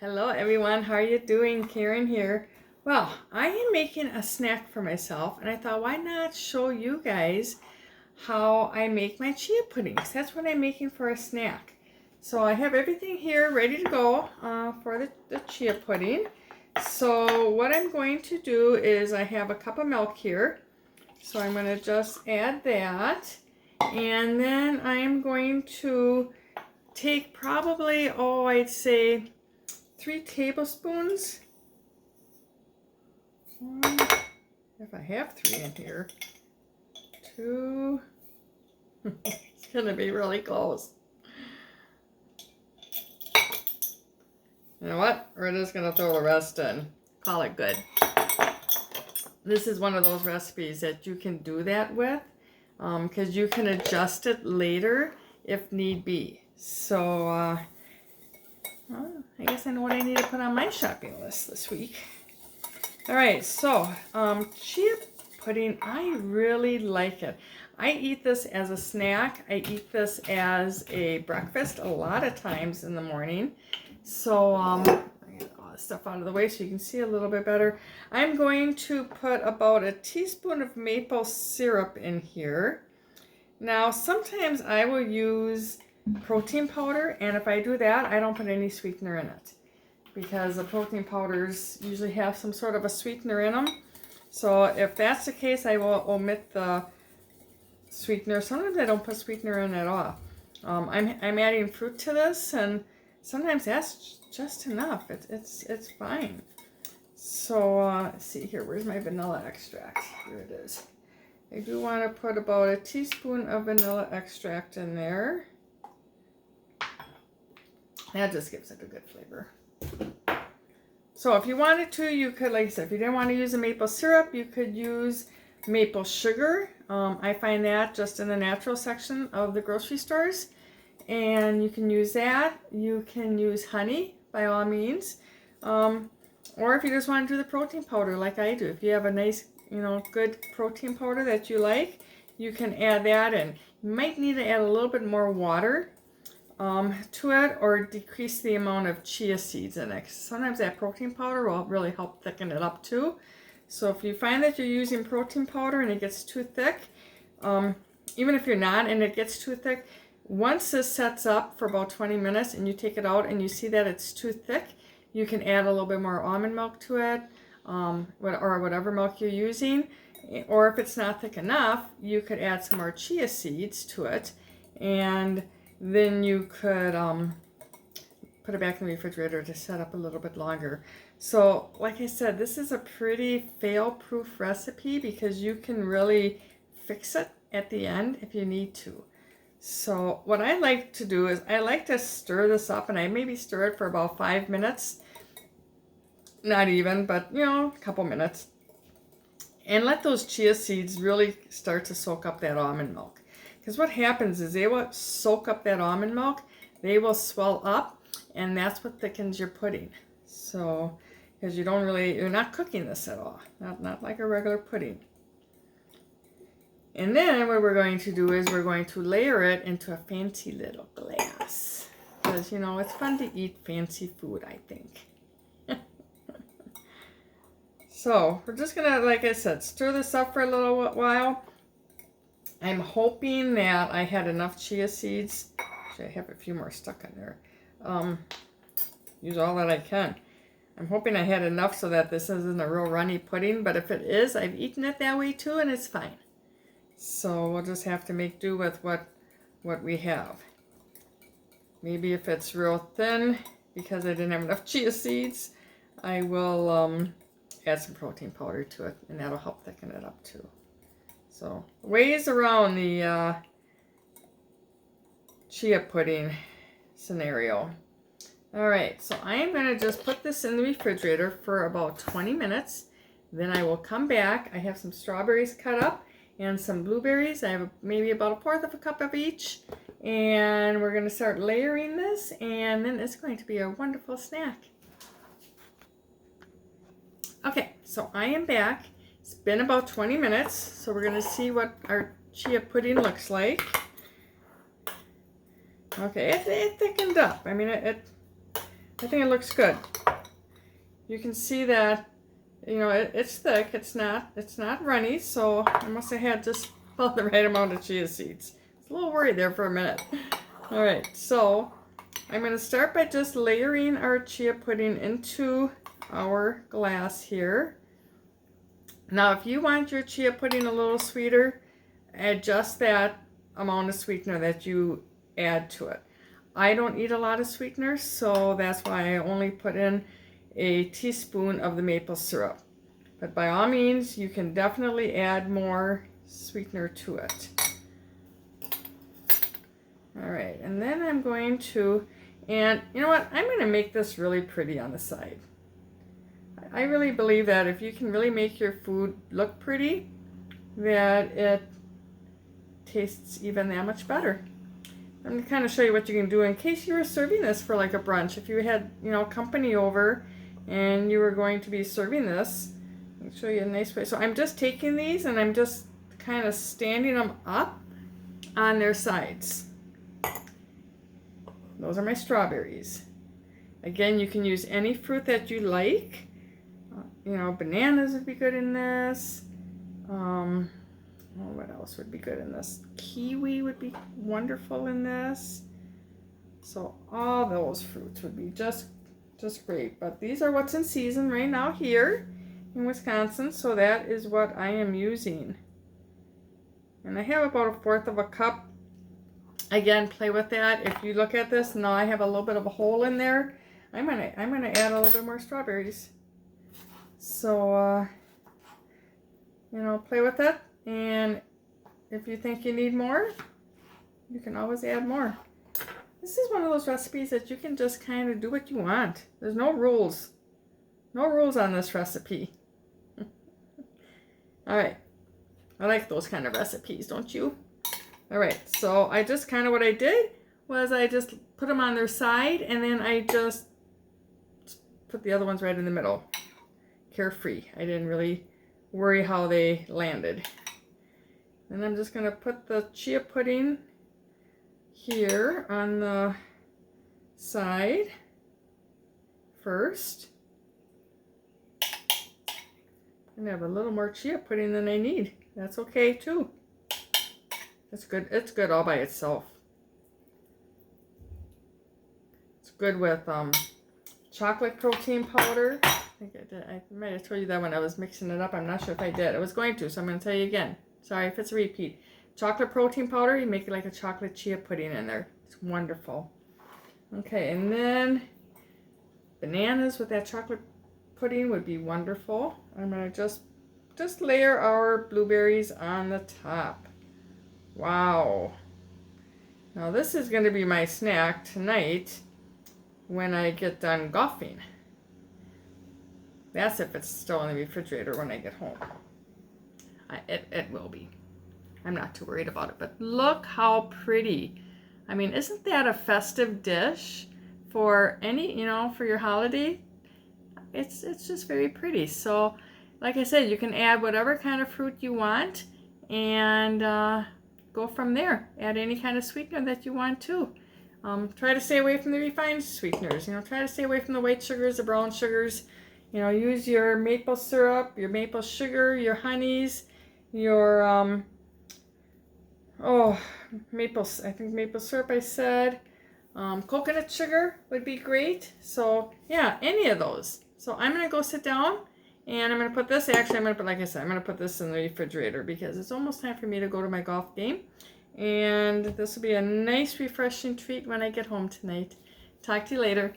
Hello everyone, how are you doing? Karen here. Well, I am making a snack for myself and I thought why not show you guys how I make my chia puddings. That's what I'm making for a snack. So I have everything here ready to go for the chia pudding. So what I'm going to do is I have a cup of milk here. So I'm going to just add that. And then I'm going to take probably, I'd say 3 tablespoons. If I have 3 in here. 2. It's going to be really close. You know what? We're just going to throw the rest in. Call it good. This is one of those recipes that you can do that with because you can adjust it later if need be. So, well, I guess I know what I need to put on my shopping list this week. All right, so chia pudding, I really like it. I eat this as a snack. I eat this as a breakfast a lot of times in the morning. So I get all this stuff out of the way so you can see a little bit better. I'm going to put about a teaspoon of maple syrup in here. Now, sometimes I will use protein powder, and if I do that, I don't put any sweetener in it because the protein powders usually have some sort of a sweetener in them. So if that's the case, I will omit the sweetener. Sometimes I don't put sweetener in at all. I'm adding fruit to this, and sometimes that's just enough. It's fine. So let's see here. Where's my vanilla extract? Here it is. I do want to put about a teaspoon of vanilla extract in there. That just gives it a good flavor. So if you wanted to, you could, like I said, if you didn't want to use the maple syrup, you could use maple sugar. I find that just in the natural section of the grocery stores. And you can use that. You can use honey, by all means. Or if you just want to do the protein powder like I do. If you have a nice, good protein powder that you like, you can add that in. You might need to add a little bit more water to it, or decrease the amount of chia seeds in it. Sometimes that protein powder will really help thicken it up too. So if you find that you're using protein powder and it gets too thick, even if you're not and it gets too thick, once this sets up for about 20 minutes and you take it out and you see that it's too thick, you can add a little bit more almond milk to it, or whatever milk you're using. Or if it's not thick enough, you could add some more chia seeds to it, and then you could put it back in the refrigerator to set up a little bit longer. So like I said, this is a pretty fail-proof recipe because you can really fix it at the end if you need to. So what I like to do is I like to stir this up, and I maybe stir it for about 5 minutes. Not even, but a couple minutes. And let those chia seeds really start to soak up that almond milk. Because what happens is they will soak up that almond milk, they will swell up, and that's what thickens your pudding. So, because you're not cooking this at all. Not like a regular pudding. And then what we're going to do is we're going to layer it into a fancy little glass. Because, it's fun to eat fancy food, I think. So, we're just going to, like I said, stir this up for a little while. I'm hoping that I had enough chia seeds. Actually, I have a few more stuck in there. Use all that I can. I'm hoping I had enough so that this isn't a real runny pudding, but if it is, I've eaten it that way too, and it's fine. So we'll just have to make do with what we have. Maybe if it's real thin, because I didn't have enough chia seeds, I will add some protein powder to it, and that'll help thicken it up too. So, ways around the chia pudding scenario. All right, so I am going to just put this in the refrigerator for about 20 minutes. Then I will come back. I have some strawberries cut up and some blueberries. I have maybe about 1/4 of a cup of each. And we're going to start layering this, and then it's going to be a wonderful snack. Okay, so I am back. It's been about 20 minutes, so we're going to see what our chia pudding looks like. Okay, it thickened up. I mean, I think it looks good. You can see that, you know, it's thick. It's not runny, so I must have had just about the right amount of chia seeds. I was a little worried there for a minute. All right, so I'm going to start by just layering our chia pudding into our glass here. Now, if you want your chia pudding a little sweeter, adjust that amount of sweetener that you add to it. I don't eat a lot of sweetener, so that's why I only put in a teaspoon of the maple syrup. But by all means, you can definitely add more sweetener to it. All right, and then I'm going to, and you know what? I'm going to make this really pretty on the side. I really believe that if you can really make your food look pretty, that it tastes even that much better. I'm going to kind of show you what you can do in case you were serving this for like a brunch. If you had, you know, company over and you were going to be serving this, I'll show you a nice way. So I'm just taking these and I'm just kind of standing them up on their sides. Those are my strawberries. Again, you can use any fruit that you like. You know, bananas would be good in this. What else would be good in this? Kiwi would be wonderful in this. So all those fruits would be just great. But these are what's in season right now here in Wisconsin. So that is what I am using. And I have about 1/4 of a cup. Again, play with that. If you look at this, now I have a little bit of a hole in there. I'm gonna add a little bit more strawberries. So, you know, play with it. And if you think you need more, you can always add more. This is one of those recipes that you can just kind of do what you want. There's no rules. No rules on this recipe. All right. I like those kind of recipes, don't you? All right. So I just kind of, what I did was I just put them on their side and then I just put the other ones right in the middle. Carefree. I didn't really worry how they landed. And I'm just going to put the chia pudding here on the side first. I'm going to have a little more chia pudding than I need. That's okay too. It's good. It's good all by itself. It's good with chocolate protein powder. I think I did. I might have told you that when I was mixing it up. I'm not sure if I did. I was going to, so I'm going to tell you again. Sorry if it's a repeat. Chocolate protein powder, you make it like a chocolate chia pudding in there. It's wonderful. Okay, and then bananas with that chocolate pudding would be wonderful. I'm going to just layer our blueberries on the top. Wow. Now this is going to be my snack tonight when I get done golfing. That's if it's still in the refrigerator when I get home. It will be. I'm not too worried about it, but look how pretty. I mean, isn't that a festive dish for any, you know, for your holiday? It's just very pretty. So, like I said, you can add whatever kind of fruit you want and go from there. Add any kind of sweetener that you want to. Try to stay away from the refined sweeteners. You know, try to stay away from the white sugars, the brown sugars. You know, use your maple syrup, your maple sugar, your honeys, your maple syrup I said. Coconut sugar would be great. So yeah, any of those. So I'm gonna go sit down and I'm gonna put this, actually I'm gonna put, like I said, I'm gonna put this in the refrigerator because it's almost time for me to go to my golf game. And this will be a nice refreshing treat when I get home tonight. Talk to you later.